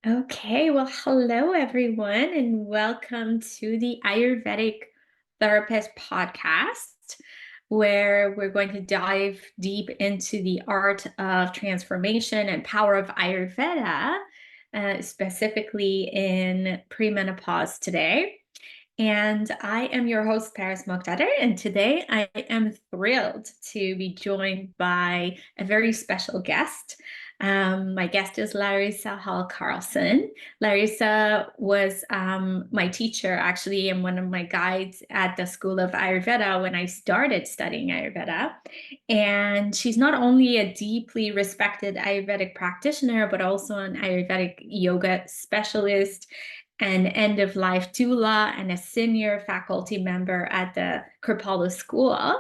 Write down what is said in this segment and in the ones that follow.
Okay, well, hello everyone, and welcome to the Ayurvedic Therapist Podcast, where we're going to dive deep into the art of transformation and power of Ayurveda, specifically in premenopause today. And I am your host, Paras Moghtader, and today I am thrilled to be joined by a very special guest. My guest is Larissa Hall Carlson. Larissa was my teacher, actually, and one of my guides at the School of Ayurveda when I started studying Ayurveda. And she's not only a deeply respected Ayurvedic practitioner, but also an Ayurvedic yoga specialist, an end-of-life doula, and a senior faculty member at the Kripalu School.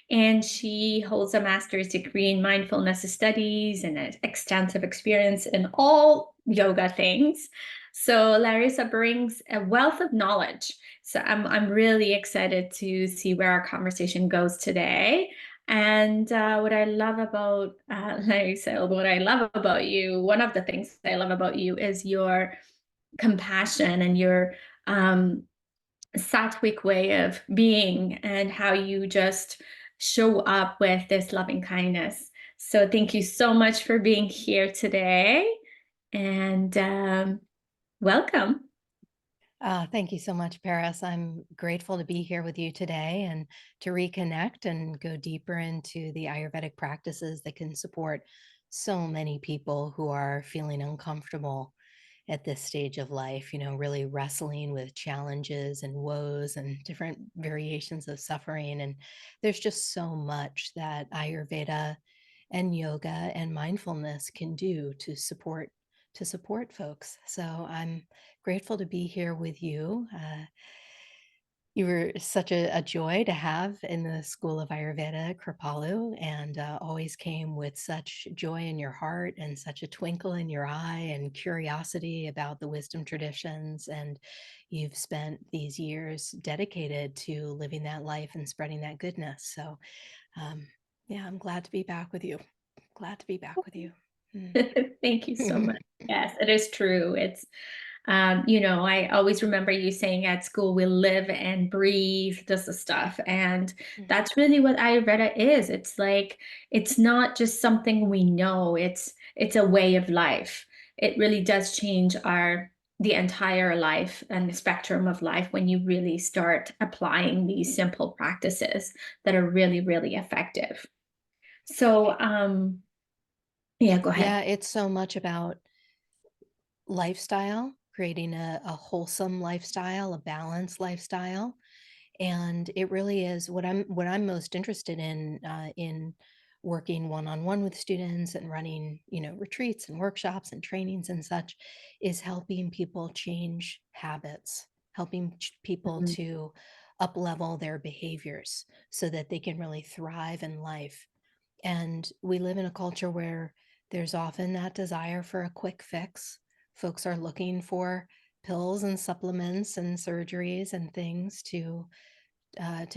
And she holds a master's degree in mindfulness studies and an extensive experience in all yoga things. So Larissa brings a wealth of knowledge. So I'm really excited to see where our conversation goes today. And what I love about Larissa, what I love about you, one of the things I love about you is your compassion and your sattvic way of being and how you just show up with this loving kindness. So thank you so much for being here today, and welcome. Thank you so much, Paris. I'm grateful to be here with you today and to reconnect and go deeper into the Ayurvedic practices that can support so many people who are feeling uncomfortable at this stage of life, really wrestling with challenges and woes and different variations of suffering. And there's just so much that Ayurveda and yoga and mindfulness can do to support folks. So I'm grateful to be here with you. You were such a joy to have in the School of Ayurveda, Kripalu, and always came with such joy in your heart and such a twinkle in your eye and curiosity about the wisdom traditions. And you've spent these years dedicated to living that life and spreading that goodness. So, yeah, I'm glad to be back with you. Glad to be back with you. Thank you so much. Yes, it is true. It's I always remember you saying at school, we live and breathe this stuff. And that's really what Ayurveda is. It's like, it's not just something we know, it's a way of life. It really does change the entire life and the spectrum of life when you really start applying these simple practices that are really, really effective. So, yeah, go ahead. Yeah, it's so much about lifestyle, creating a wholesome lifestyle, a balanced lifestyle. And it really is what I'm most interested in working one-on-one with students and running, retreats and workshops and trainings and such, is helping people change habits, helping people Mhm. to up level their behaviors so that they can really thrive in life. And we live in a culture where there's often that desire for a quick fix. Folks are looking for pills and supplements and surgeries and things to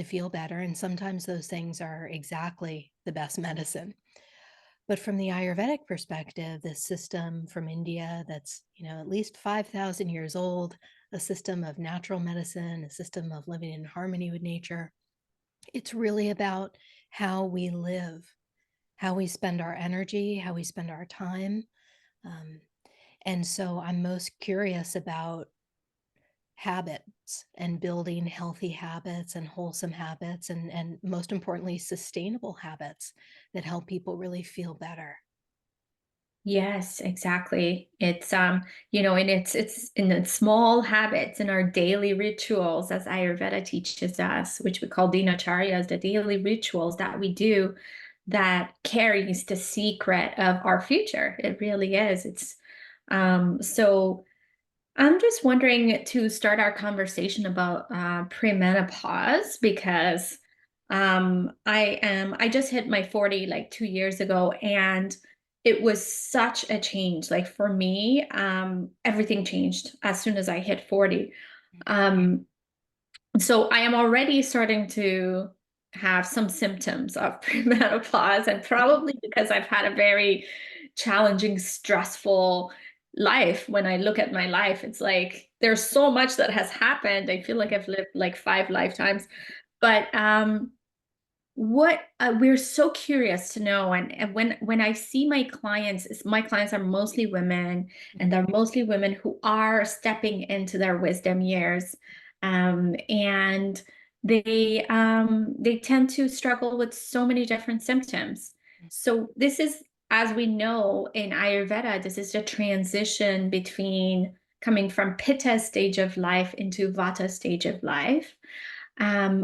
feel better. And sometimes those things are exactly the best medicine. But from the Ayurvedic perspective, this system from India that's, at least 5,000 years old, a system of natural medicine, a system of living in harmony with nature, it's really about how we live, how we spend our energy, how we spend our time. Um, and so I'm most curious about habits and building healthy habits and wholesome habits and most importantly, sustainable habits that help people really feel better. Yes, exactly. And it's in the small habits in our daily rituals, as Ayurveda teaches us, which we call dinacharyas, the daily rituals that we do that carries the secret of our future. It really is. So I'm just wondering to start our conversation about premenopause because I just hit my 40 like 2 years ago, and it was such a change. Like for me, everything changed as soon as I hit 40. Um, so I am already starting to have some symptoms of premenopause, and probably because I've had a very challenging, stressful life. When I look at my life, it's like there's so much that has happened. I feel like I've lived like 5 lifetimes. But what we're so curious to know, and when I see my clients are mostly women, and they're mostly women who are stepping into their wisdom years, and they tend to struggle with so many different symptoms. So this is, as we know in Ayurveda, this is the transition between coming from Pitta stage of life into Vata stage of life.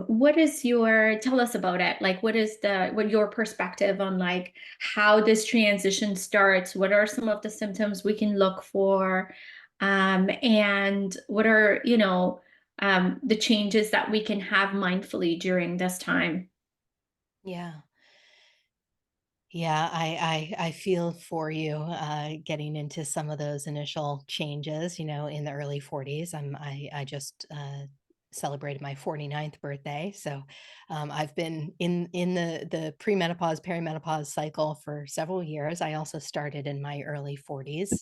What is tell us about it? Like, what your perspective on like how this transition starts? What are some of the symptoms we can look for? And what are, the changes that we can have mindfully during this time? Yeah. Yeah, I feel for you getting into some of those initial changes, in the early 40s. I just celebrated my 49th birthday. So I've been in the premenopause, perimenopause cycle for several years. I also started in my early 40s,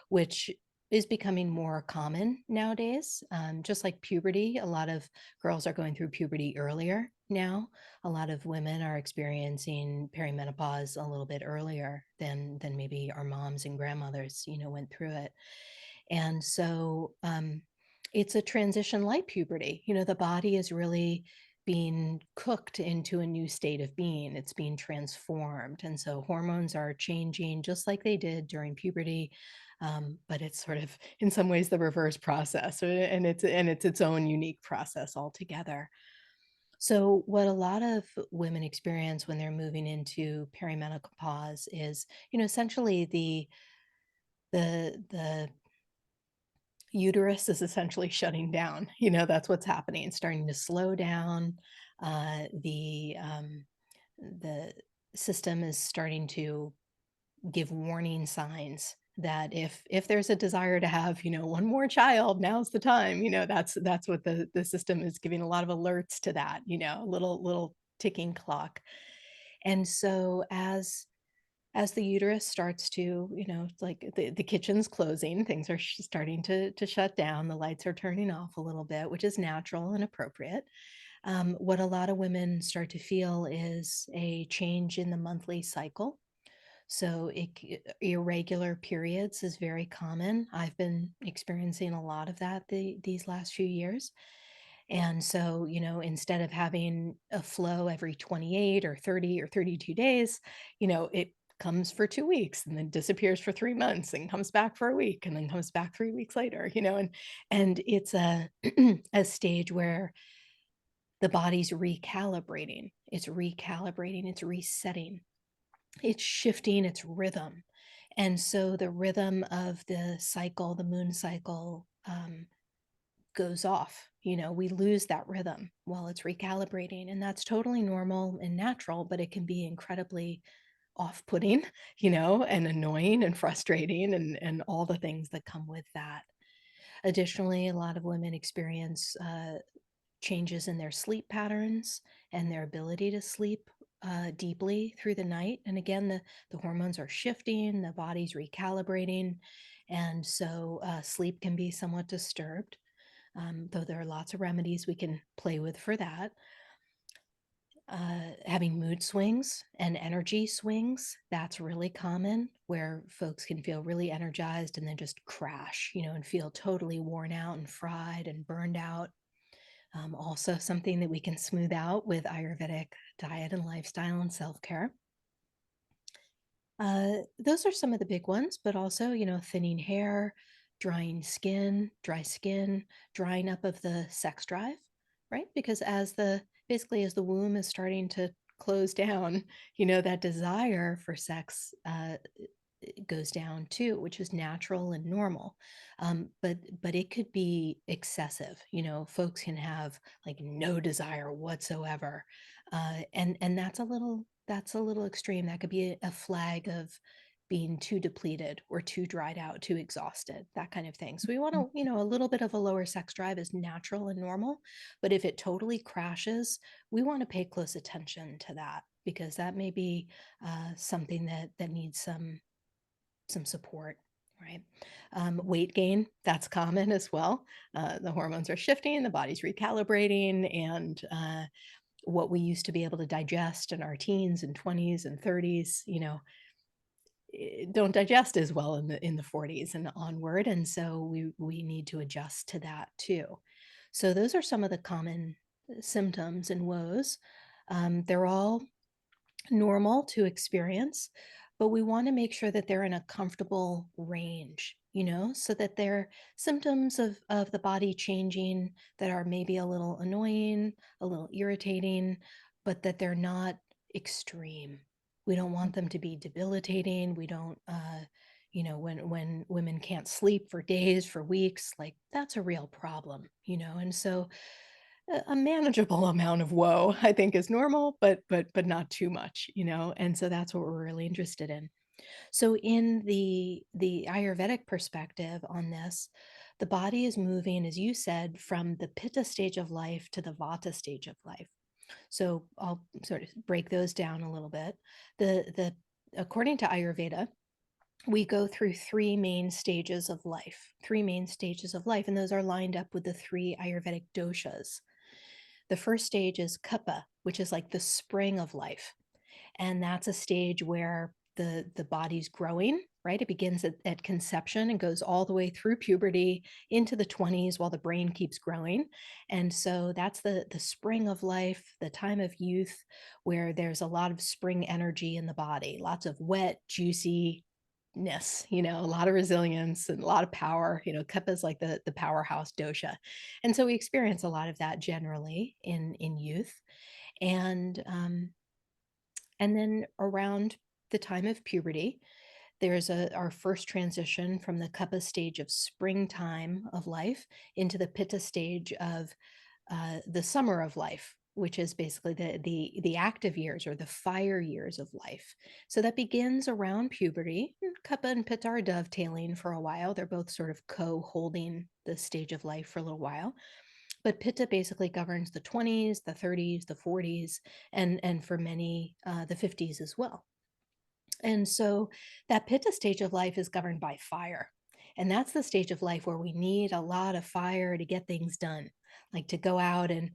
which is becoming more common nowadays. Just like puberty, a lot of girls are going through puberty earlier now. A lot of women are experiencing perimenopause a little bit earlier than maybe our moms and grandmothers, went through it. And so it's a transition like puberty. The body is really being cooked into a new state of being. It's being transformed. And so hormones are changing just like they did during puberty. But it's sort of in some ways the reverse process, and it's its own unique process altogether. So what a lot of women experience when they're moving into perimenopause is, essentially the uterus is essentially shutting down. That's what's happening, starting to slow down. The system is starting to give warning signs that if there's a desire to have, one more child, now's the time. That's what the system is giving a lot of alerts to that, little ticking clock. And so as the uterus starts to, it's like the kitchen's closing, things are starting to shut down, the lights are turning off a little bit, which is natural and appropriate. What a lot of women start to feel is a change in the monthly cycle. So irregular periods is very common. I've been experiencing a lot of that these last few years. And so, instead of having a flow every 28 or 30 or 32 days, it comes for 2 weeks and then disappears for 3 months and comes back for a week and then comes back 3 weeks later, and it's a a stage where the body's recalibrating. It's resetting, it's shifting its rhythm. And so the rhythm of the cycle, the moon cycle, goes off. We lose that rhythm while it's recalibrating. And that's totally normal and natural, but it can be incredibly off-putting, and annoying and frustrating and all the things that come with that. Additionally, a lot of women experience changes in their sleep patterns and their ability to sleep deeply through the night. And again, the hormones are shifting, the body's recalibrating. And so sleep can be somewhat disturbed, though there are lots of remedies we can play with for that. Having mood swings and energy swings, that's really common, where folks can feel really energized and then just crash, and feel totally worn out and fried and burned out. Also something that we can smooth out with Ayurvedic diet and lifestyle and self-care. Those are some of the big ones, but also, thinning hair, dry skin, drying up of the sex drive, right? Because basically as the womb is starting to close down, that desire for sex goes down too, which is natural and normal. But it could be excessive. Folks can have like no desire whatsoever, and that's a little extreme. That could be a flag of being too depleted or too dried out, too exhausted, that kind of thing. So we want to, a little bit of a lower sex drive is natural and normal. But if it totally crashes, we want to pay close attention to that, because that may be something that needs some support, right? Weight gain, that's common as well. The hormones are shifting, the body's recalibrating, and what we used to be able to digest in our teens and 20s and 30s, don't digest as well in the 40s and onward. And so we need to adjust to that too. So those are some of the common symptoms and woes. They're all normal to experience, but we want to make sure that they're in a comfortable range, so that they're symptoms of the body changing that are maybe a little annoying, a little irritating, but that they're not extreme. We don't want them to be debilitating. We don't, when women can't sleep for days, for weeks, like that's a real problem, and so a manageable amount of woe, I think, is normal, but not too much, and so that's what we're really interested in. So in the Ayurvedic perspective on this, the body is moving, as you said, from the Pitta stage of life to the Vata stage of life. So I'll sort of break those down a little bit. The according to Ayurveda, we go through three main stages of life, and those are lined up with the three Ayurvedic doshas. The first stage is Kapha, which is like the spring of life. And that's a stage where the body's growing, right? It begins at conception and goes all the way through puberty into the 20s while the brain keeps growing. And so that's the spring of life, the time of youth, where there's a lot of spring energy in the body, lots of wet, juicy, a lot of resilience and a lot of power. Kapha is like the powerhouse dosha. And so we experience a lot of that generally in youth. And then around the time of puberty, there's our first transition from the Kapha stage of springtime of life into the Pitta stage of the summer of life, which is basically the active years or the fire years of life. So that begins around puberty. Kapha and Pitta are dovetailing for a while. They're both sort of co-holding the stage of life for a little while. But Pitta basically governs the 20s, the 30s, the 40s, and for many, the 50s as well. And so that Pitta stage of life is governed by fire. And that's the stage of life where we need a lot of fire to get things done, like to go out and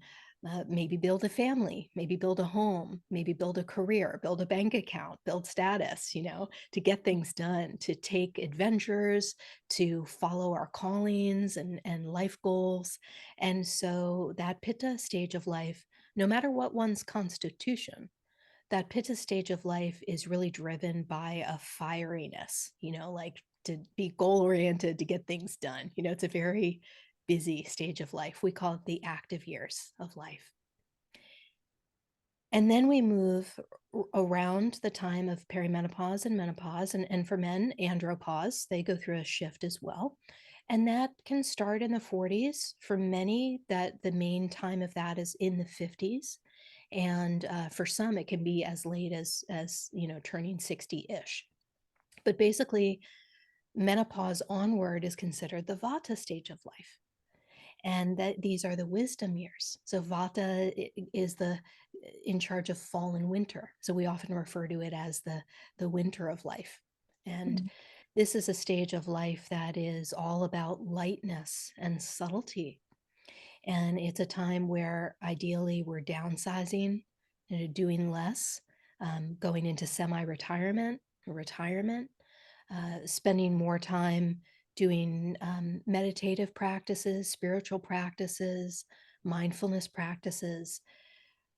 maybe build a family, maybe build a home, maybe build a career, build a bank account, build status, to get things done, to take adventures, to follow our callings and life goals. And so that Pitta stage of life, no matter what one's constitution, that Pitta stage of life is really driven by a fieriness, like to be goal oriented, to get things done. It's a very busy stage of life. We call it the active years of life. And then we move around the time of perimenopause and menopause. And for men, andropause, they go through a shift as well. And that can start in the 40s. For many, that the main time of that is in the 50s. And for some, it can be as late as turning 60-ish. But basically, menopause onward is considered the Vata stage of life. And that these are the wisdom years. So Vata is in charge of fall and winter. So we often refer to it as the winter of life. And this is a stage of life that is all about lightness and subtlety. And it's a time where ideally we're downsizing, doing less, going into semi-retirement, retirement, spending more time doing meditative practices, spiritual practices, mindfulness practices,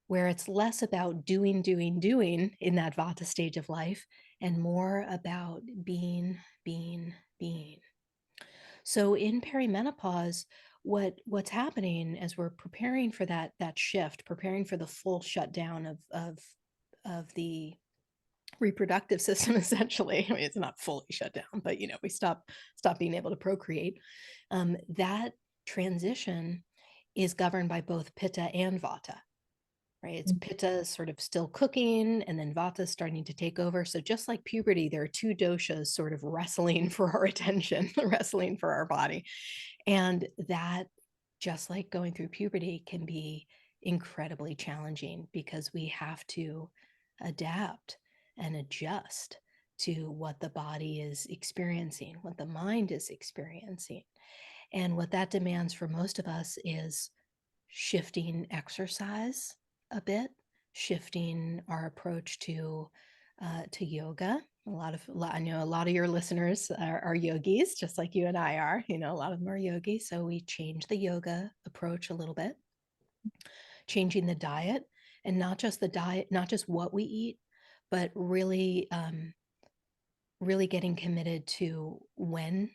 where it's less about doing in that Vata stage of life and more about being. So in perimenopause, what's happening as we're preparing for that shift, preparing for the full shutdown of the reproductive system, essentially. I mean, it's not fully shut down, but we stop being able to procreate. That transition is governed by both Pitta and Vata. Right? It's Pitta sort of still cooking, and then Vata starting to take over. So just like puberty, there are two doshas sort of wrestling for our attention, wrestling for our body. And that, just like going through puberty, can be incredibly challenging because we have to adapt and adjust to what the body is experiencing, what the mind is experiencing. And what that demands for most of us is shifting exercise a bit, shifting our approach to yoga. I know a lot of your listeners are yogis, just like you and I are. A lot of them are yogis. So we change the yoga approach a little bit, changing the diet, and not just the diet, not just what we eat, but really getting committed to when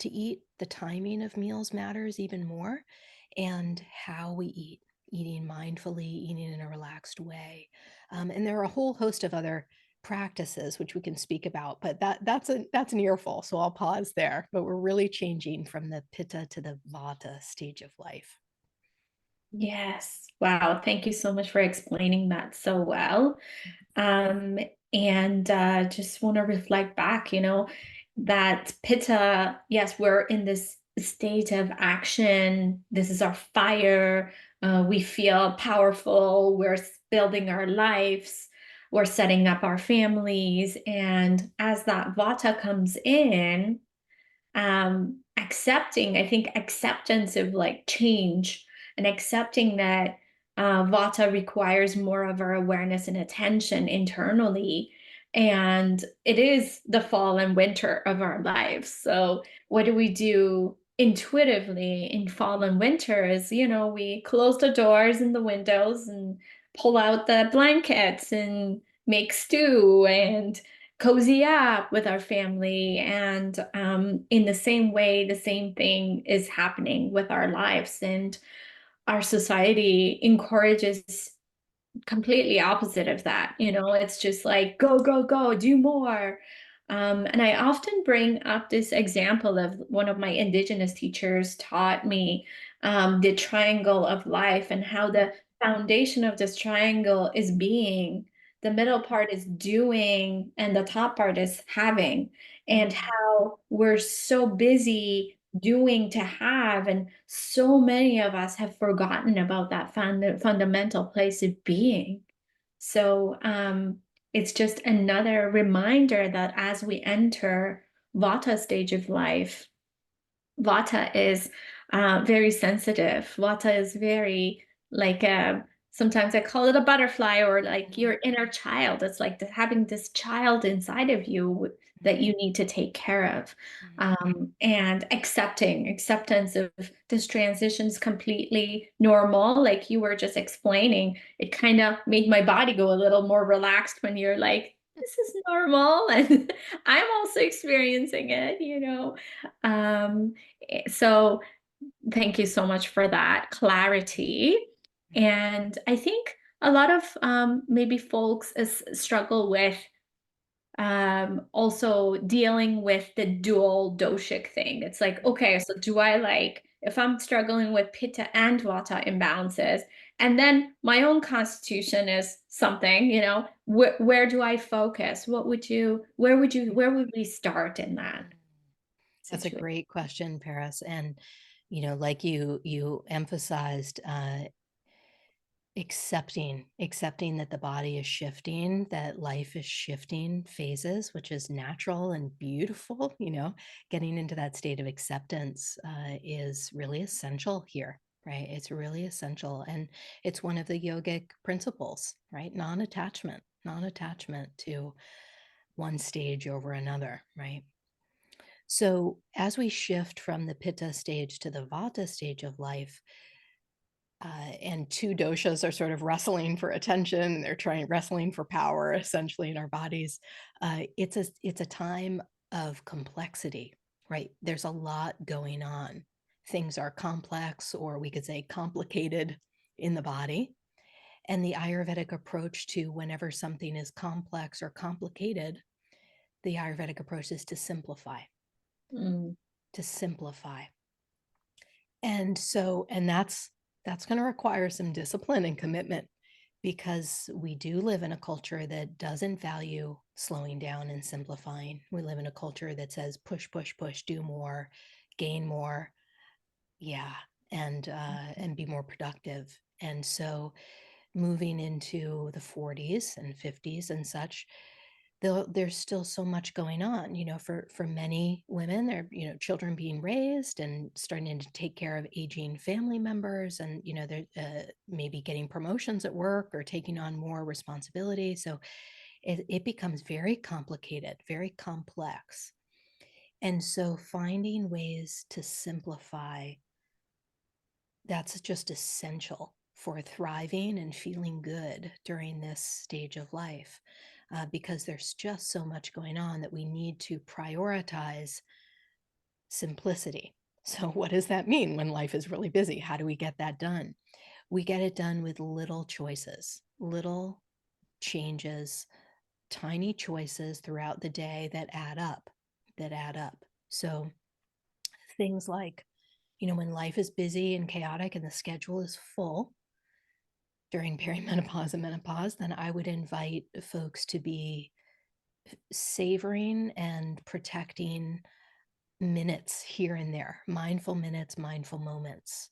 to eat. The timing of meals matters even more, and how we eat, eating mindfully, eating in a relaxed way. And there are a whole host of other practices which we can speak about, but that's an earful, so I'll pause there. But we're really changing from the Pitta to the Vata stage of life. Yes. Wow. Thank you so much for explaining that so well. Um, and just want to reflect back, that Pitta, yes, we're in this state of action. This is our fire. We feel powerful. We're building our lives. We're setting up our families. And as that Vata comes in, accepting, I think acceptance of like change and accepting that Vata requires more of our awareness and attention internally. And it is the fall and winter of our lives. So, what do we do intuitively in fall and winter is, we close the doors and the windows and pull out the blankets and make stew and cozy up with our family. And in the same way, the same thing is happening with our lives. And our society encourages completely opposite of that. It's just like, go, go, go, do more. And I often bring up this example of one of my indigenous teachers taught me the triangle of life and how the foundation of this triangle is being, the middle part is doing, and the top part is having, and how we're so busy doing to have, and so many of us have forgotten about that fundamental place of being. So it's just another reminder that as we enter Vata stage of life, Vata is very sensitive. Vata is very like sometimes I call it a butterfly, or like your inner child. It's like having this child inside of you that you need to take care of. And acceptance of this transition is completely normal. Like you were just explaining, it kind of made my body go a little more relaxed when you're like, this is normal. And I'm also experiencing it. Um, so thank you so much for that clarity. And I think a lot of maybe folks struggle with also dealing with the dual doshic thing. It's like, okay, so do I if I'm struggling with Pitta and Vata imbalances, and then my own constitution is something, where do I focus? Where would we start in that That's a situation? great question, Paris. And like you emphasized, accepting that the body is shifting, that life is shifting phases, which is natural and beautiful. Getting into that state of acceptance is really essential here, right? It's really essential, and it's one of the yogic principles, right? Non-attachment to one stage over another, right? So as we shift from the Pitta stage to the Vata stage of life, and two doshas are sort of wrestling for attention, they're wrestling for power essentially in our bodies. It's a time of complexity, right? There's a lot going on. Things are complex, or we could say complicated, in the body. And the Ayurvedic approach to whenever something is complex or complicated, the Ayurvedic approach is to simplify. Mm. To simplify. And that's going to require some discipline and commitment, because we do live in a culture that doesn't value slowing down and simplifying. We live in a culture that says push, push, push, do more, gain more, yeah, and be more productive. And so moving into the 40s and 50s and such, there's still so much going on, for many women. They're, children being raised and starting to take care of aging family members, and, they're maybe getting promotions at work or taking on more responsibility. So it becomes very complicated, very complex. And so finding ways to simplify, that's just essential for thriving and feeling good during this stage of life, because there's just so much going on that we need to prioritize simplicity. So, what does that mean when life is really busy? How do we get that done? We get it done with little choices, little changes, tiny choices throughout the day that add up, that add up. So, things like, when life is busy and chaotic and the schedule is full during perimenopause and menopause, then I would invite folks to be savoring and protecting minutes here and there, mindful minutes, mindful moments,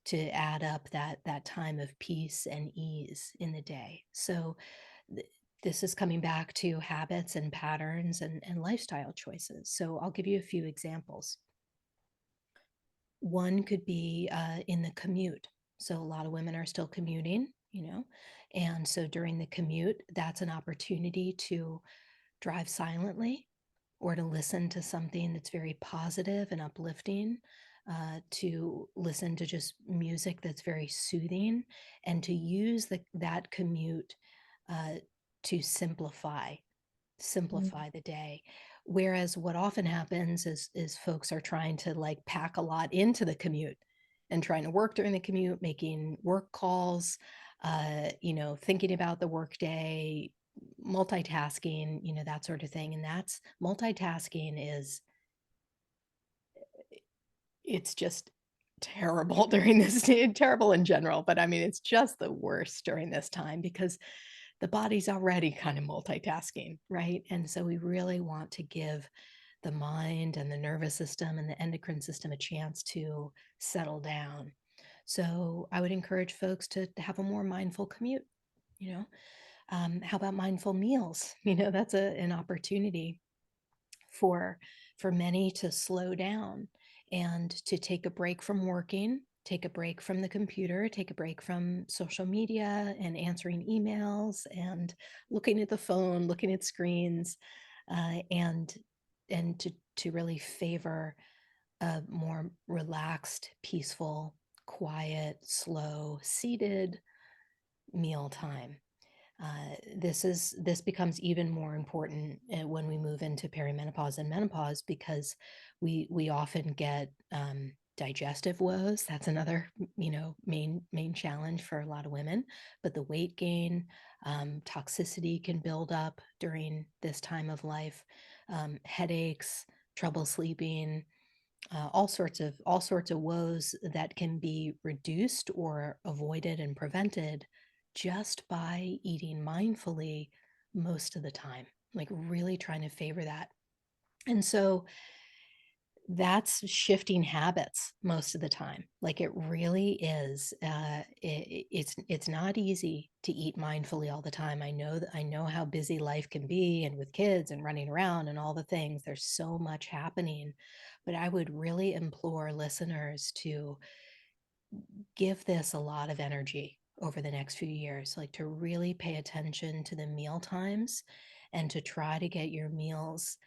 to add up that time of peace and ease in the day. So this is coming back to habits and patterns and lifestyle choices. So I'll give you a few examples. One could be in the commute. So a lot of women are still commuting, and so during the commute, that's an opportunity to drive silently or to listen to something that's very positive and uplifting, to listen to just music that's very soothing, and to use that commute uh, to simplify the day. Whereas what often happens is folks are trying to like pack a lot into the commute and trying to work during the commute, making work calls, thinking about the workday, multitasking, that sort of thing. And that's multitasking it's just terrible during this, terrible in general, but I mean, it's just the worst during this time because the body's already kind of multitasking, right? And so we really want to give the mind and the nervous system and the endocrine system a chance to settle down. So I would encourage folks to have a more mindful commute. How about mindful meals? That's an opportunity for many to slow down and to take a break from working, take a break from the computer, take a break from social media and answering emails and looking at the phone, looking at screens, and to really favor a more relaxed, peaceful, quiet, slow, seated meal time. This becomes even more important when we move into perimenopause and menopause, because we often get digestive woes. That's another main challenge for a lot of women. But the weight gain, toxicity can build up during this time of life, headaches, trouble sleeping, all sorts of woes that can be reduced or avoided and prevented just by eating mindfully most of the time, like really trying to favor that. And so that's shifting habits most of the time. Like it really is. It's not easy to eat mindfully all the time. I know how busy life can be, and with kids and running around and all the things. There's so much happening, but I would really implore listeners to give this a lot of energy over the next few years, like to really pay attention to the meal times and to try to get your meals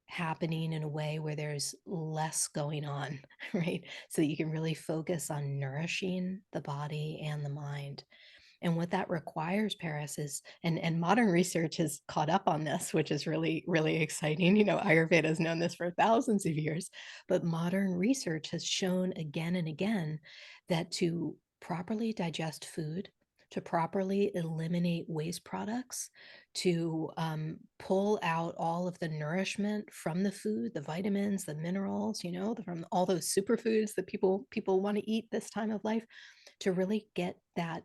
happening in a way where there's less going on, right? So that you can really focus on nourishing the body and the mind. And what that requires, Paris, is, and modern research has caught up on this, which is really, really exciting. Ayurveda has known this for thousands of years, but modern research has shown again and again that to properly digest food, to properly eliminate waste products, to pull out all of the nourishment from the food, the vitamins, the minerals, from all those superfoods that people want to eat this time of life, to really get that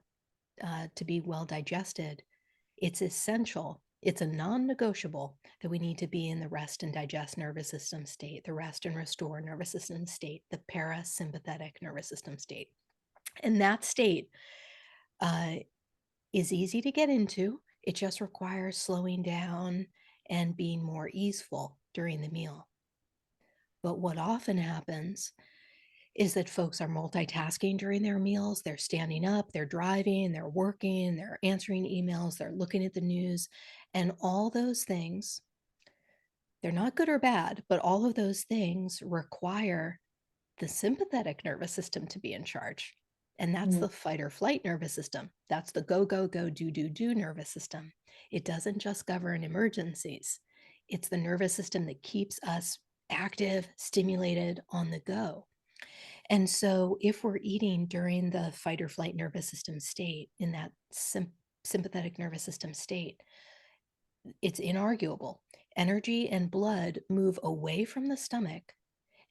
to be well digested, it's essential. It's a non-negotiable that we need to be in the rest and digest nervous system state, the rest and restore nervous system state, the parasympathetic nervous system state. And that state is easy to get into. It just requires slowing down and being more easeful during the meal. But what often happens is that folks are multitasking during their meals. They're standing up, they're driving, they're working, they're answering emails, they're looking at the news, and all those things, they're not good or bad, but all of those things require the sympathetic nervous system to be in charge. And that's Mm. the fight or flight nervous system. That's the go, go, go, do nervous system. It doesn't just govern emergencies. It's the nervous system that keeps us active, stimulated, on the go. And so if we're eating during the fight or flight nervous system state, in that sympathetic nervous system state, it's inarguable. Energy and blood move away from the stomach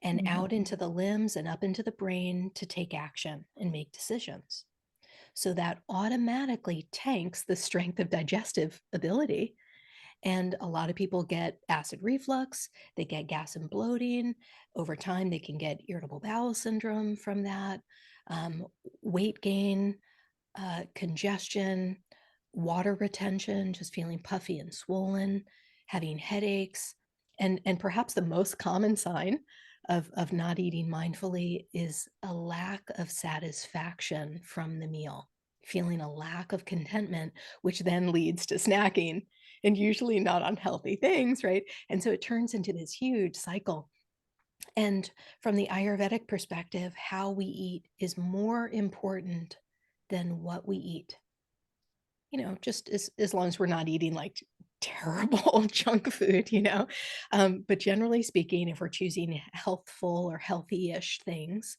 and Mhm. out into the limbs and up into the brain to take action and make decisions. So that automatically tanks the strength of digestive ability. And a lot of people get acid reflux, they get gas and bloating. Over time, they can get irritable bowel syndrome from that, um, weight gain, congestion, water retention, just feeling puffy and swollen, having headaches. And perhaps the most common sign of not eating mindfully is a lack of satisfaction from the meal, feeling a lack of contentment, which then leads to snacking and usually not unhealthy things, right? And so it turns into this huge cycle. And from the Ayurvedic perspective, how we eat is more important than what we eat. Just as long as we're not eating like terrible junk food, but generally speaking, if we're choosing healthful or healthy-ish things,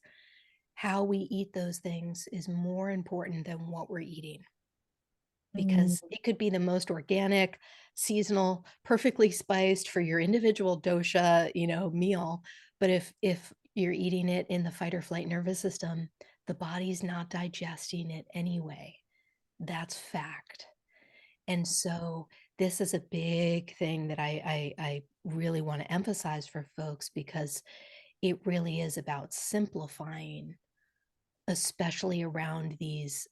how we eat those things is more important than what we're eating, Mm. because it could be the most organic, seasonal, perfectly spiced for your individual dosha, meal. But if you're eating it in the fight or flight nervous system, the body's not digesting it anyway. That's fact. And so this is a big thing that I really want to emphasize for folks, because it really is about simplifying, especially around these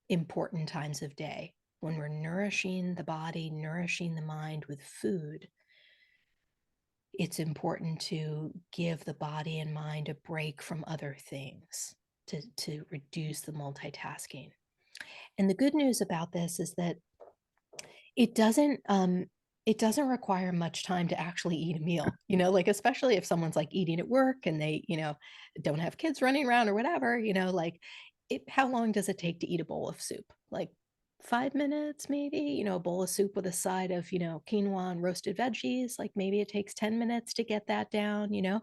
important times of day when we're nourishing the body, nourishing the mind with food. It's important to give the body and mind a break from other things to reduce the multitasking. And the good news about this is that it doesn't it doesn't require much time to actually eat a meal, like, especially if someone's like eating at work and they, don't have kids running around or whatever, like, how long does it take to eat a bowl of soup? Like 5 minutes, maybe, a bowl of soup with a side of, quinoa and roasted veggies. Like maybe it takes 10 minutes to get that down, you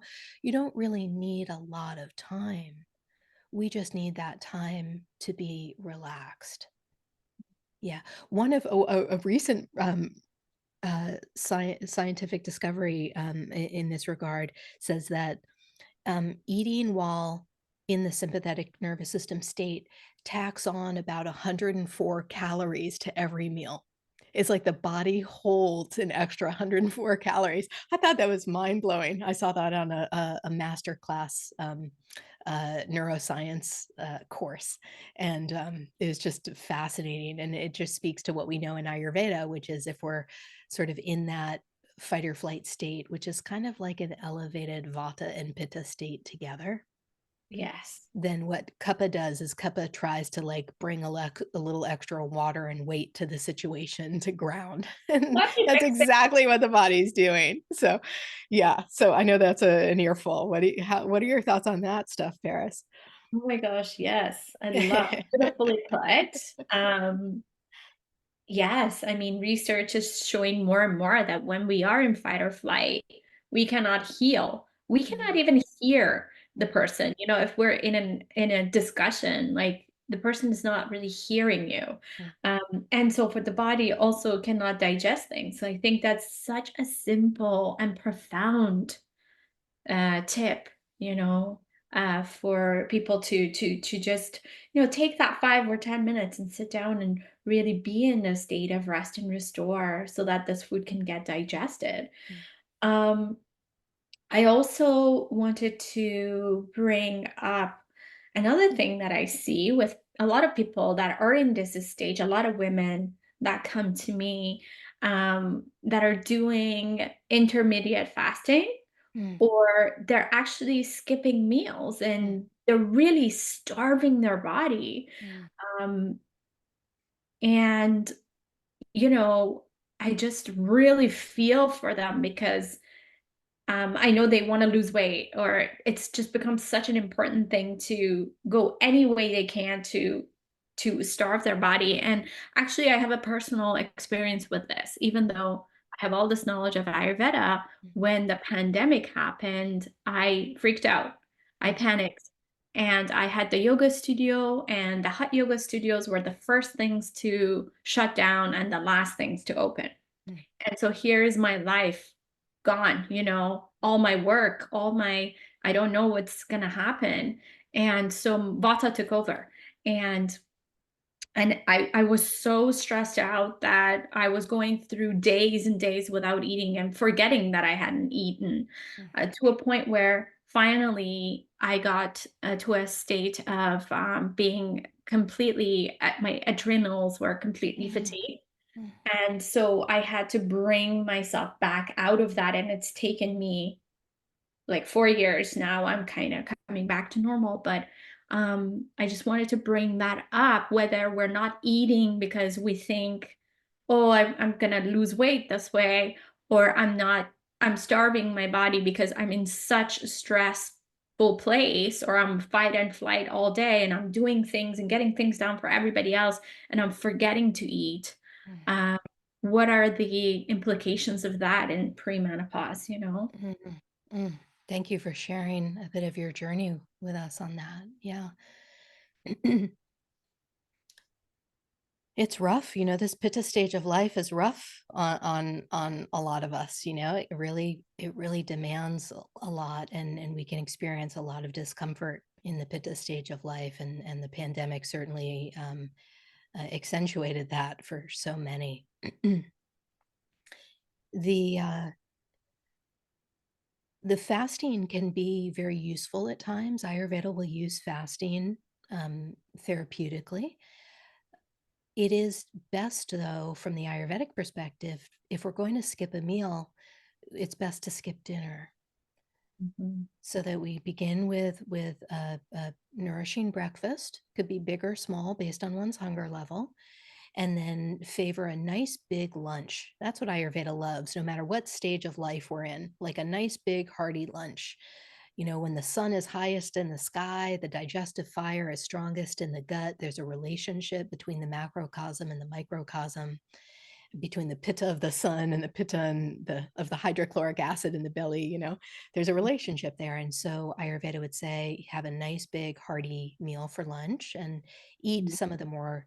don't really need a lot of time. We just need that time to be relaxed. Yeah. One of a recent scientific discovery in this regard says that eating while in the sympathetic nervous system state tacks on about 104 calories to every meal. It's like the body holds an extra 104 calories. I thought that was mind blowing. I saw that on a master class neuroscience course, and it was just fascinating. And it just speaks to what we know in Ayurveda, which is if we're sort of in that fight or flight state, which is kind of like an elevated Vata and Pitta state together, Yes. then what Kapha does is Kapha tries to like bring a little extra water and weight to the situation to ground. And that's exactly what the body's doing. So yeah, so I know that's an earful. What are your thoughts on that stuff, Paris? Oh my gosh, yes. I love beautifully put. Yes, I mean, research is showing more and more that when we are in fight or flight, we cannot heal. We cannot Mm, even hear the mm, person. If we're in a discussion, like the person is not really hearing you. mm, And so for the body also cannot digest things. So I think that's such a simple and profound tip, for people to just, take that 5 or 10 minutes and sit down and really be in a state of rest and restore so that this food can get digested. mm, Um, I also wanted to bring up another thing that I see with a lot of people that are in this stage, a lot of women that come to me. that are doing intermediate fasting, Mm, or they're actually skipping meals mm, and they're really starving their body. mm, Um, and, you know, I just really feel for them because I know they want to lose weight, or it's just become such an important thing to go any way they can to starve their body. And actually, I have a personal experience with this. Even though I have all this knowledge of Ayurveda, mm, when the pandemic happened, I freaked out. I mm, panicked. And I had the yoga studio, and the hot yoga studios were the first things to shut down and the last things to open. mm, And so here's my life gone, all my work, I don't know what's going to happen. And so Vata took over. And I was so stressed out that I was going through days and days without eating and forgetting that I hadn't eaten, mm, to a point where finally I got to a state of being completely, my adrenals were completely mm, fatigued. mm, And so I had to bring myself back out of that. And it's taken me like 4 years now. I'm kind of coming back to normal. But I just wanted to bring that up, whether we're not eating because we think, oh, I'm going to lose weight this way, or I'm starving my body because I'm in such a stressful place, or I'm fight and flight all day and I'm doing things and getting things done for everybody else and I'm forgetting to eat. mm, Um, what are the implications of that in premenopause, you know? mm, mm, mm. Thank you for sharing a bit of your journey with us on that. Yeah. It's rough, this pitta stage of life is rough on a lot of us, it really demands a lot, and we can experience a lot of discomfort in the pitta stage of life, and the pandemic certainly accentuated that for so many. the the fasting can be very useful at times. Ayurveda will use fasting therapeutically. It is best, though, from the Ayurvedic perspective, if we're going to skip a meal, it's best to skip dinner Mhm. so that we begin with a nourishing breakfast. Could be big or small based on one's hunger level, and then favor a nice big lunch. That's what Ayurveda loves, no matter what stage of life we're in, like a nice big hearty lunch. When the sun is highest in the sky, the digestive fire is strongest in the gut. There's a relationship between the macrocosm and the microcosm, between the pitta of the sun and the pitta of the hydrochloric acid in the belly. There's a relationship there. And so Ayurveda would say, have a nice big hearty meal for lunch and eat Mhm. some of the more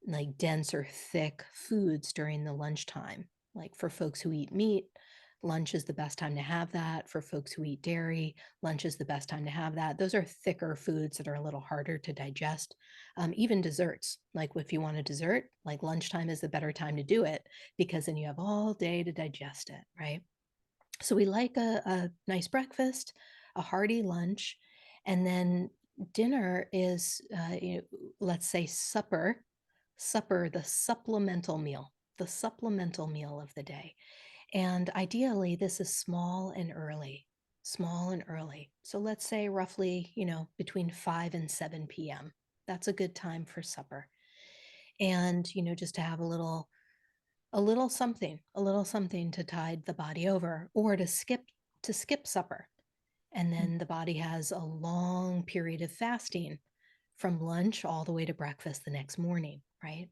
like dense or thick foods during the lunchtime. Like for folks who eat meat, lunch is the best time to have that. For folks who eat dairy, lunch is the best time to have that. Those are thicker foods that are a little harder to digest. Even desserts, like if you want a dessert, like lunchtime is the better time to do it because then you have all day to digest it, right? So we like a nice breakfast, a hearty lunch, and then dinner is, let's say supper, the supplemental meal of the day. And ideally, this is small and early. So let's say roughly, between 5 and 7 p.m. That's a good time for supper. And, just to have a little something to tide the body over, or to skip supper. And then the body has a long period of fasting from lunch all the way to breakfast the next morning, right?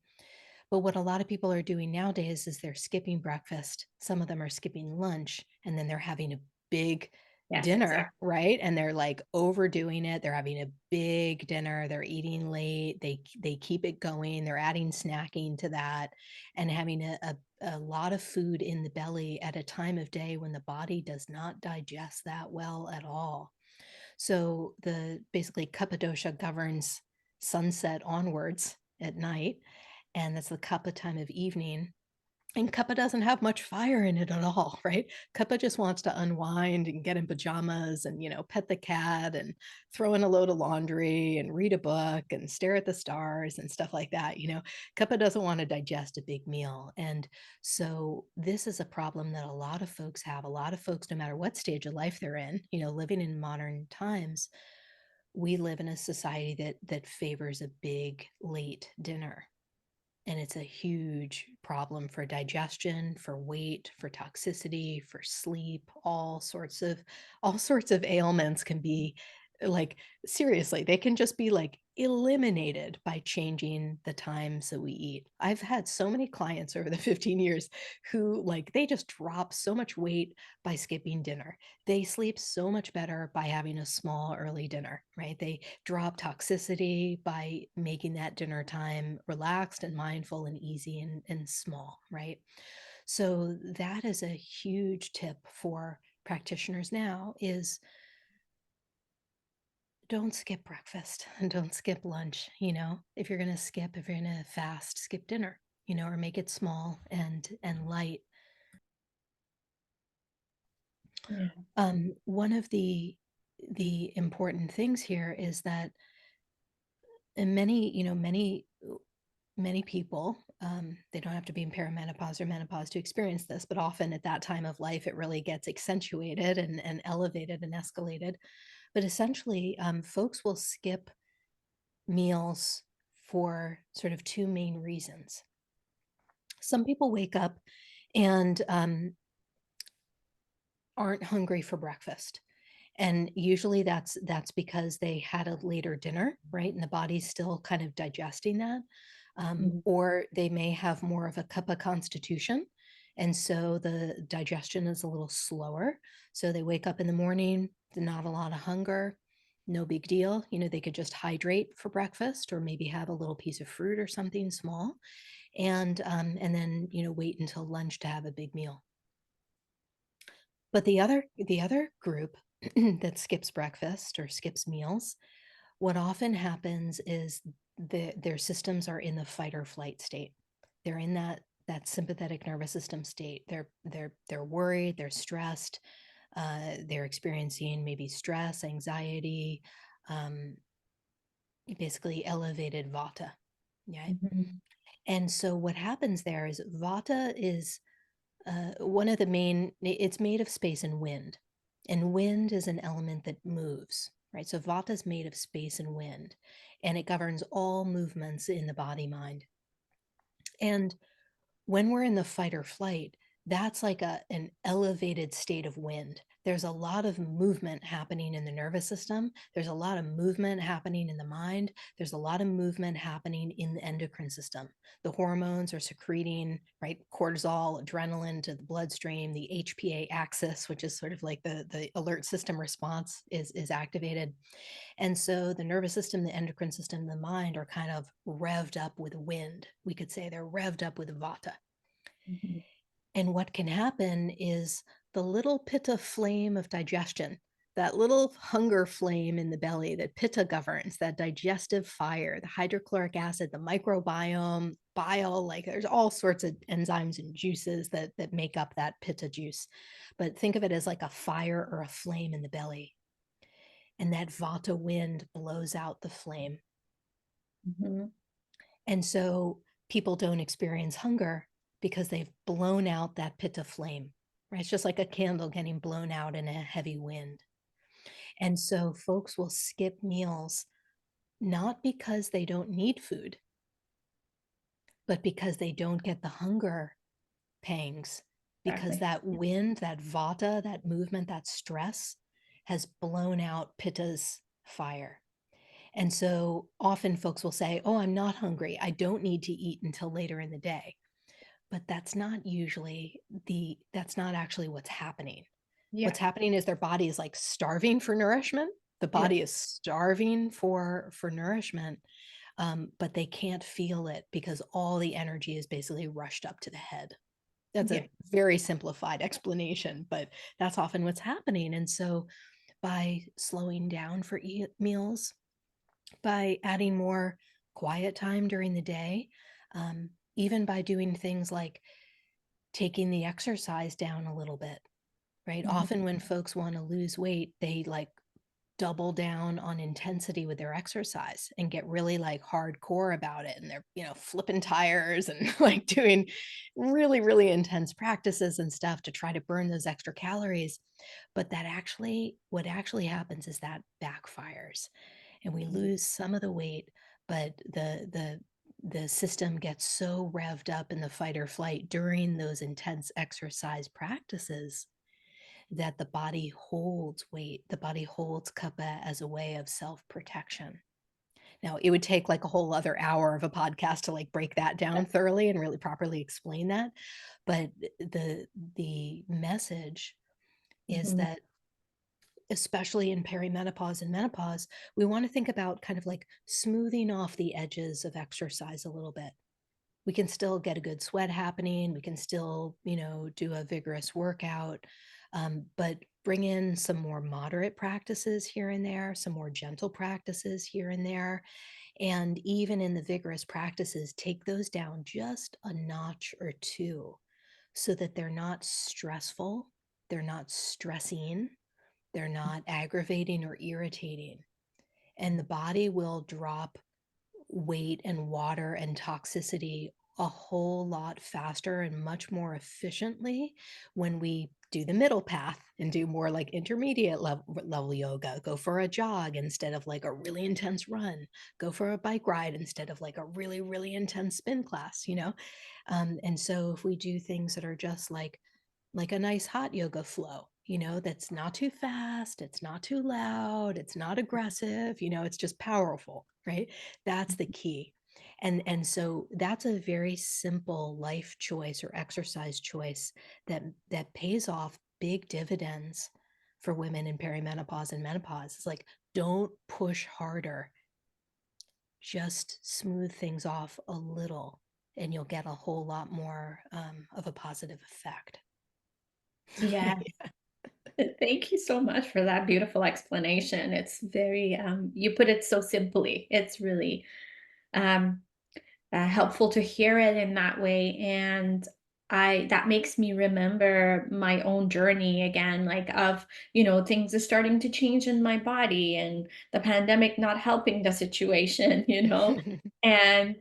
But what a lot of people are doing nowadays is they're skipping breakfast. Some of them are skipping lunch, and then they're having a big Yes, dinner, exactly. right? And they're like overdoing it. They're having a big dinner. They're eating late. They keep it going. They're adding snacking to that, and having a lot of food in the belly at a time of day when the body does not digest that well at all. So the basically Kappadosha governs sunset onwards at night, and that's the Kappa time of evening. And Kappa doesn't have much fire in it at all, right? Kappa just wants to unwind and get in pajamas and, pet the cat and throw in a load of laundry and read a book and stare at the stars and stuff like that. Kappa doesn't want to digest a big meal. And so this is a problem that a lot of folks have. A lot of folks, no matter what stage of life they're in, living in modern times, we live in a society that favors a big late dinner. And it's a huge problem for digestion, for weight, for toxicity, for sleep. All sorts of ailments can be, like, seriously, they can just be like eliminated by changing the times that we eat. I've had so many clients over the 15 years who, like, they just drop so much weight by skipping dinner. They sleep so much better by having a small early dinner, right? They drop toxicity by making that dinner time relaxed and mindful and easy and small, right? So that is a huge tip for practitioners now, is don't skip breakfast and don't skip lunch. If you're going to skip, if you're going to fast, skip dinner, or make it small and light. Yeah. One of the important things here is that, and many people, they don't have to be in perimenopause or menopause to experience this, but often at that time of life, it really gets accentuated and elevated and escalated. But essentially, folks will skip meals for sort of two main reasons. Some people wake up and aren't hungry for breakfast. And usually that's because they had a later dinner, right? And the body's still kind of digesting that. Mhm. Or they may have more of a kapha constitution. And so the digestion is a little slower. So they wake up in the morning, not a lot of hunger, no big deal. They could just hydrate for breakfast or maybe have a little piece of fruit or something small. And then, wait until lunch to have a big meal. But the other group that skips breakfast or skips meals, what often happens is their systems are in the fight or flight state. They're in that sympathetic nervous system state. They're worried, they're stressed, they're experiencing maybe stress, anxiety, um, basically elevated vata. Yeah. Mhm. And so what happens there is vata is one of the main, it's made of space and wind. And wind is an element that moves, right? So vata is made of space and wind, and it governs all movements in the body mind. And when we're in the fight or flight, that's like an elevated state of wind. There's a lot of movement happening in the nervous system. There's a lot of movement happening in the mind. There's a lot of movement happening in the endocrine system. The hormones are secreting, right? Cortisol, adrenaline to the bloodstream. The HPA axis, which is sort of like the alert system response, is activated. And so the nervous system, the endocrine system, the mind are kind of revved up with wind. We could say they're revved up with vata. Mhm. And what can happen is the little pitta flame of digestion, that little hunger flame in the belly that pitta governs, that digestive fire, the hydrochloric acid, the microbiome, bile, like there's all sorts of enzymes and juices that make up that pitta juice. But think of it as like a fire or a flame in the belly. And that vata wind blows out the flame. Mhm. And so people don't experience hunger because they've blown out that pitta flame, right? It's just like a candle getting blown out in a heavy wind. And so folks will skip meals, not because they don't need food, but because they don't get the hunger pangs, because Exactly. that wind, that vata, that movement, that stress has blown out pitta's fire. And so often folks will say, oh, I'm not hungry. I don't need to eat until later in the day. But that's not actually what's happening. Yeah. What's happening is their body is like starving for nourishment. The Yeah. body is starving for nourishment, but they can't feel it because all the energy is basically rushed up to the head. That's Yeah. a very simplified explanation, but that's often what's happening. And so by slowing down for meals, by adding more quiet time during the day, even by doing things like taking the exercise down a little bit, right? Mhm. Often when folks want to lose weight, they like double down on intensity with their exercise and get really like hardcore about it. And they're, flipping tires and like doing really, really intense practices and stuff to try to burn those extra calories. But what actually happens is that backfires and we lose some of the weight, but the system gets so revved up in the fight or flight during those intense exercise practices that the body holds weight. The body holds kapha as a way of self-protection. Now, it would take like a whole other hour of a podcast to like break that down thoroughly and really properly explain that. But the message is Mhm. that, especially in perimenopause and menopause, we want to think about kind of like smoothing off the edges of exercise a little bit. We can still get a good sweat happening. We can still, do a vigorous workout, but bring in some more moderate practices here and there, some more gentle practices here and there. And even in the vigorous practices, take those down just a notch or two so that they're not stressful, they're not stressing, they're not aggravating or irritating. And the body will drop weight and water and toxicity a whole lot faster and much more efficiently when we do the middle path and do more like intermediate level yoga. Go for a jog instead of like a really intense run. Go for a bike ride instead of like a really, really intense spin class. And so if we do things that are just like a nice hot yoga flow, that's not too fast, it's not too loud, it's not aggressive, it's just powerful, right? That's the key. And so that's a very simple life choice or exercise choice that pays off big dividends for women in perimenopause and menopause. It's like, don't push harder, just smooth things off a little, and you'll get a whole lot more of a positive effect. Yeah. Thank you so much for that beautiful explanation. It's very, you put it so simply. It's really um, helpful to hear it in that way. And that makes me remember my own journey again, like of, things are starting to change in my body and the pandemic not helping the situation, And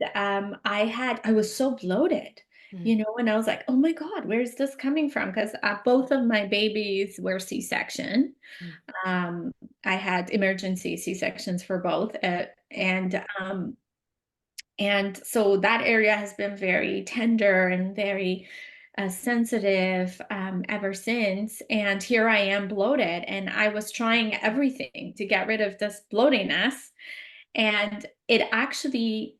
I was so bloated, Mm, and I was like, oh my God, where's this coming from? Because both of my babies were C-section. mm, Um, I had emergency C-sections for both. And so that area has been very tender and very sensitive ever since. And here I am bloated, and I was trying everything to get rid of this bloatiness. And it actually,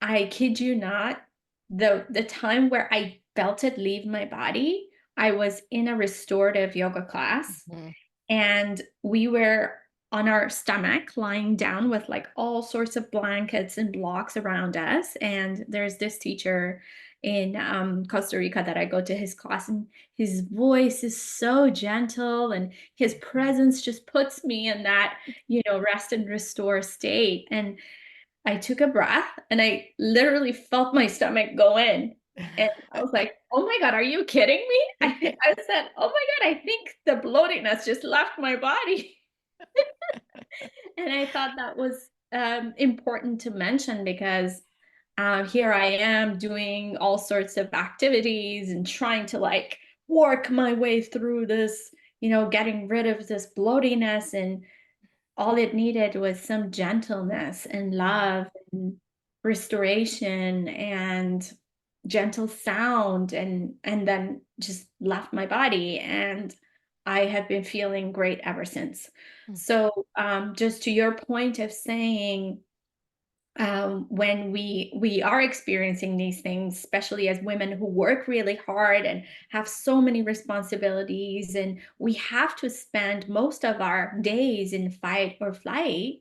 I kid you not, the time where I felt it leave my body, I was in a restorative yoga class, mhm, and we were on our stomach lying down with like all sorts of blankets and blocks around us. And there's this teacher in Costa Rica that I go to his class, and his voice is so gentle, and his presence just puts me in that, rest and restore state. And I took a breath and I literally felt my stomach go in. And I was like, "Oh my God, are you kidding me?" I said, "Oh my God, I think the bloatiness just left my body." And I thought that was important to mention because here I am doing all sorts of activities and trying to like work my way through this, getting rid of this bloatiness. And all it needed was some gentleness and mm, love and restoration and gentle sound, and then just left my body, and I have been feeling great ever since. mm, So just to your point of saying, when we are experiencing these things, especially as women who work really hard and have so many responsibilities, and we have to spend most of our days in fight or flight,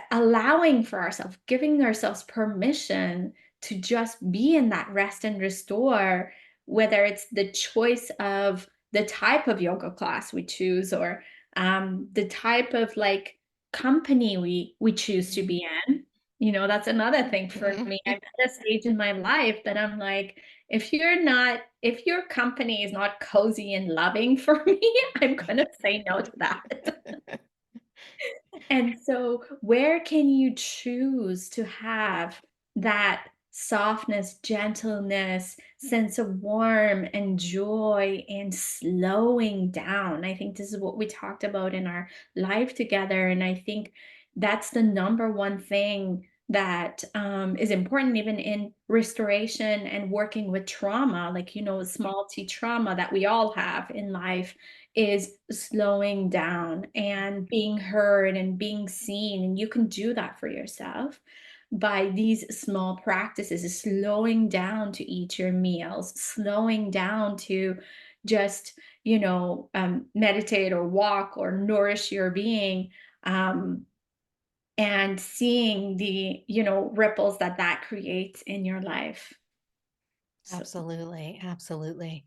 allowing for ourselves, giving ourselves permission to just be in that rest and restore, whether it's the choice of the type of yoga class we choose, or the type of like company we choose to mm, be in. That's another thing for mm, me. I'm at a stage in my life that I'm like, if your company is not cozy and loving for me, I'm gonna say no to that. And so, where can you choose to have that softness, gentleness, sense of warmth and joy and slowing down? I think this is what we talked about in our life together. And I think that's the number one thing that is important, even in restoration and working with trauma, like, small t trauma that we all have in life is slowing down and being heard and being seen. And you can do that for yourself by these small practices, is slowing down to eat your meals, slowing down to just, meditate or walk or nourish your being. Um, and seeing the, ripples that that creates in your life. So Absolutely, absolutely.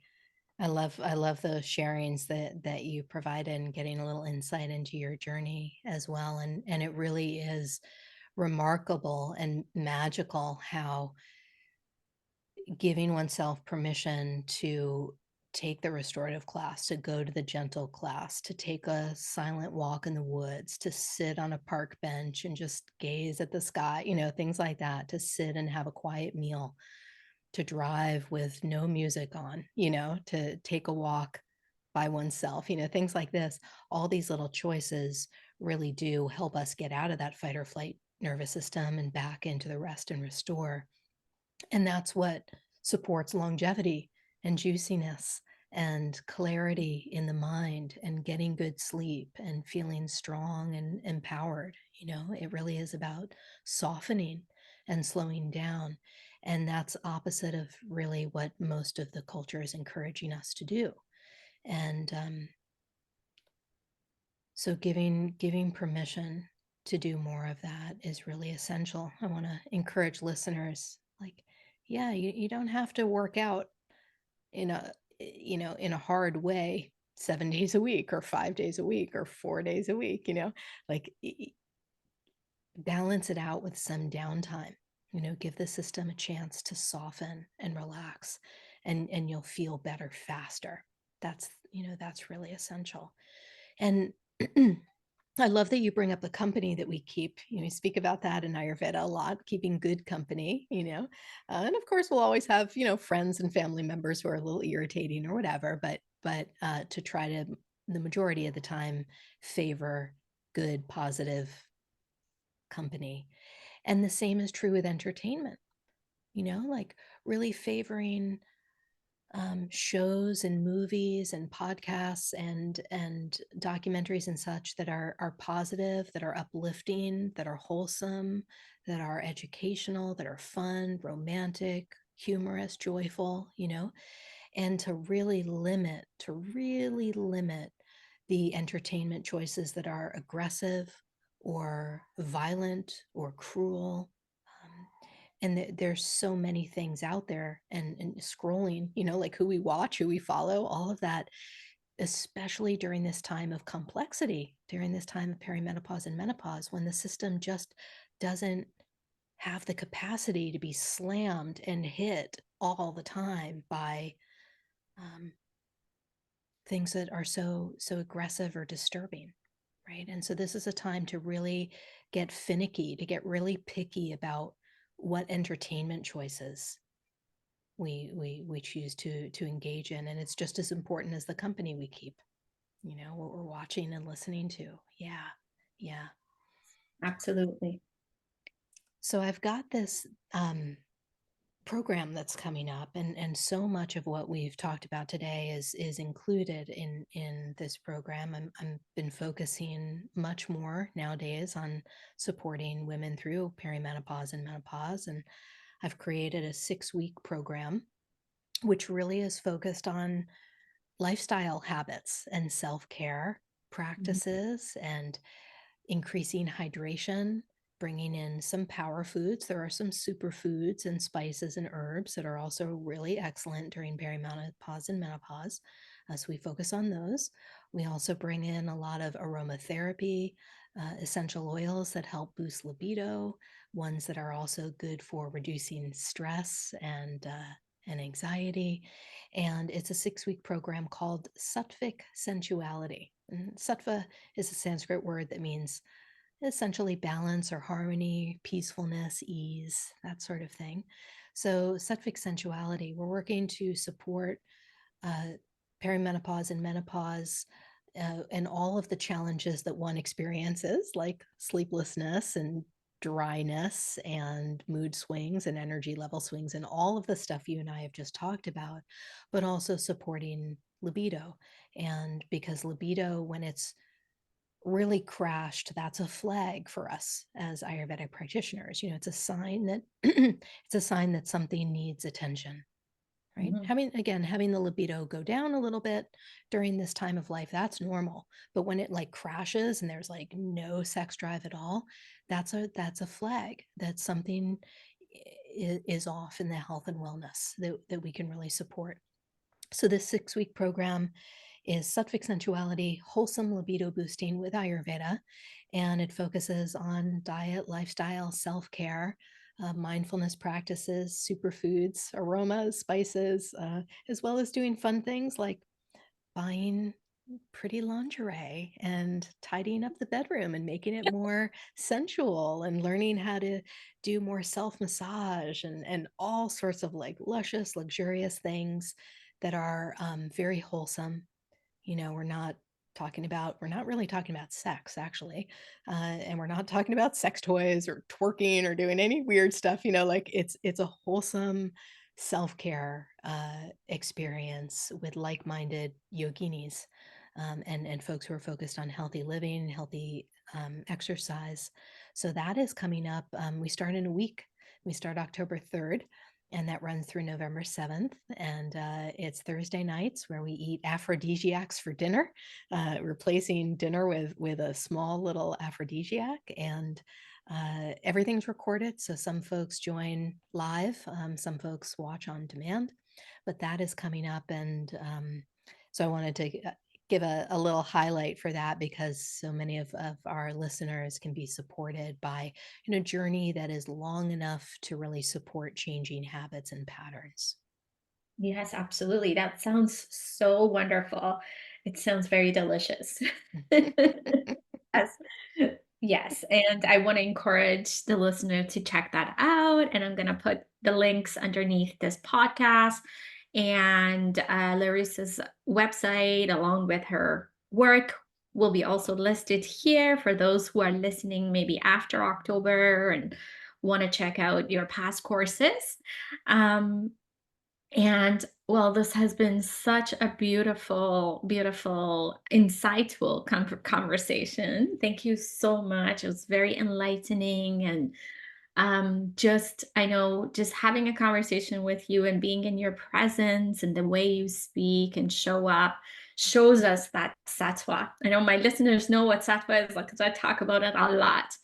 I love those sharings that you provided and getting a little insight into your journey as well. And it really is remarkable and magical how giving oneself permission to take the restorative class, to go to the gentle class, to take a silent walk in the woods, to sit on a park bench and just gaze at the sky, things like that, to sit and have a quiet meal, to drive with no music on, to take a walk by oneself, things like this. All these little choices really do help us get out of that fight or flight nervous system and back into the rest and restore. And that's what supports longevity and juiciness and clarity in the mind and getting good sleep and feeling strong and empowered. It really is about softening and slowing down. And that's opposite of really what most of the culture is encouraging us to do. And so giving permission to do more of that is really essential. I want to encourage listeners, like, yeah, you don't have to work out in a hard way 7 days a week or 5 days a week or 4 days a week, like balance it out with some downtime, give the system a chance to soften and relax, and you'll feel better faster. That's really essential. And I love that you bring up the company that we keep. We speak about that in Ayurveda a lot, keeping good company, and of course we'll always have, friends and family members who are a little irritating or whatever, but to try to, the majority of the time, favor good, positive company. And the same is true with entertainment, like really favoring shows and movies and podcasts and documentaries and such that are positive, that are uplifting, that are wholesome, that are educational, that are fun, romantic, humorous, joyful, and to really limit the entertainment choices that are aggressive or violent or cruel. And there's so many things out there, and scrolling, like who we watch, who we follow, all of that, especially during this time of complexity, during this time of perimenopause and menopause, when the system just doesn't have the capacity to be slammed and hit all the time by um, things that are so aggressive or disturbing, right? And so this is a time to really get finicky, to get really picky about what entertainment choices we choose to engage in. And it's just as important as the company we keep, what we're watching and listening to. Yeah. absolutely. So I've got this program that's coming up, and so much of what we've talked about today is included in this program. I'm been focusing much more nowadays on supporting women through perimenopause and menopause, and I've created a 6-week program which really is focused on lifestyle habits and self-care Mhm. practices and increasing hydration, bringing in some power foods. There are some superfoods and spices and herbs that are also really excellent during perimenopause and menopause. So we focus on those. We also bring in a lot of aromatherapy, essential oils that help boost libido, ones that are also good for reducing stress and anxiety. And it's a 6-week program called Sattvic Sensuality. And sattva is a Sanskrit word that means essentially balance or harmony, peacefulness, ease, that sort of thing. So, sattvic sensuality, we're working to support uh, perimenopause and menopause, and all of the challenges that one experiences, like sleeplessness and dryness and mood swings and energy level swings, and all of the stuff you and I have just talked about, but also supporting libido. And because libido, when it's really crashed, that's a flag for us as Ayurvedic practitioners. It's a sign that it's a sign that something needs attention, right? Mhm. Having the libido go down a little bit during this time of life, that's normal. But when it like crashes and there's like no sex drive at all, that's a flag that something is off in the health and wellness that we can really support. So this 6-week program is Sattvic Sensuality, wholesome libido boosting with Ayurveda, and it focuses on diet, lifestyle, self-care, mindfulness practices, superfoods, aromas, spices, as well as doing fun things like buying pretty lingerie and tidying up the bedroom and making it more sensual and learning how to do more self-massage and all sorts of like luscious, luxurious things that are very wholesome. We're not really talking about sex actually. And we're not talking about sex toys or twerking or doing any weird stuff, like it's a wholesome self-care experience with like-minded yoginis, and folks who are focused on healthy living, healthy exercise. So that is coming up. We start in a week. We start October 3rd, and that runs through November 7th. And it's Thursday nights where we eat aphrodisiacs for dinner, replacing dinner with a small little aphrodisiac. And everything's recorded. So some folks join live, some folks watch on demand, but that is coming up. And so I wanted to give a little highlight for that, because so many of our listeners can be supported by a journey that is long enough to really support changing habits and patterns. Yes, absolutely. That sounds so wonderful. It sounds very delicious. Yes. Yes, and I wanna encourage the listener to check that out, and I'm gonna put the links underneath this podcast, and, Larissa's website, along with her work, will be also listed here for those who are listening maybe after October and wanna check out your past courses. Um, and well, this has been such a beautiful, beautiful, insightful conversation. Thank you so much. It was very enlightening. And just, I know, just having a conversation with you and being in your presence and the way you speak and show up shows us that sattva. I know my listeners know what sattva is like because I talk about it a lot.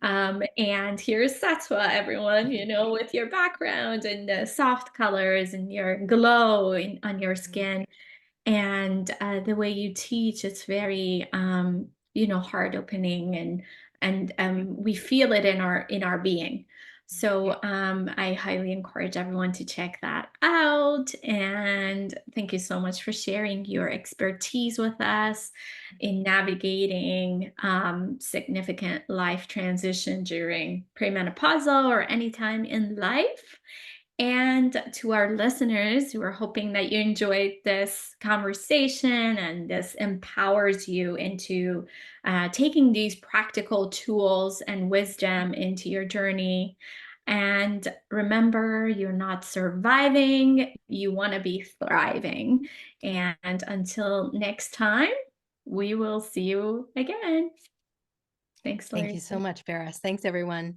And here's Sattva, everyone, with your background and the soft colors and your glow on your skin. And the way you teach, it's very, heart opening, and we feel it in our being. So I highly encourage everyone to check that out. And thank you so much for sharing your expertise with us in navigating significant life transition during premenopausal or any time in life. And to our listeners, we're hoping that you enjoyed this conversation and this empowers you into taking these practical tools and wisdom into your journey. And remember, you're not surviving, you want to be thriving. And until next time, we will see you again. Thanks, Thank you Larissa. so much, Paris. Thanks, everyone.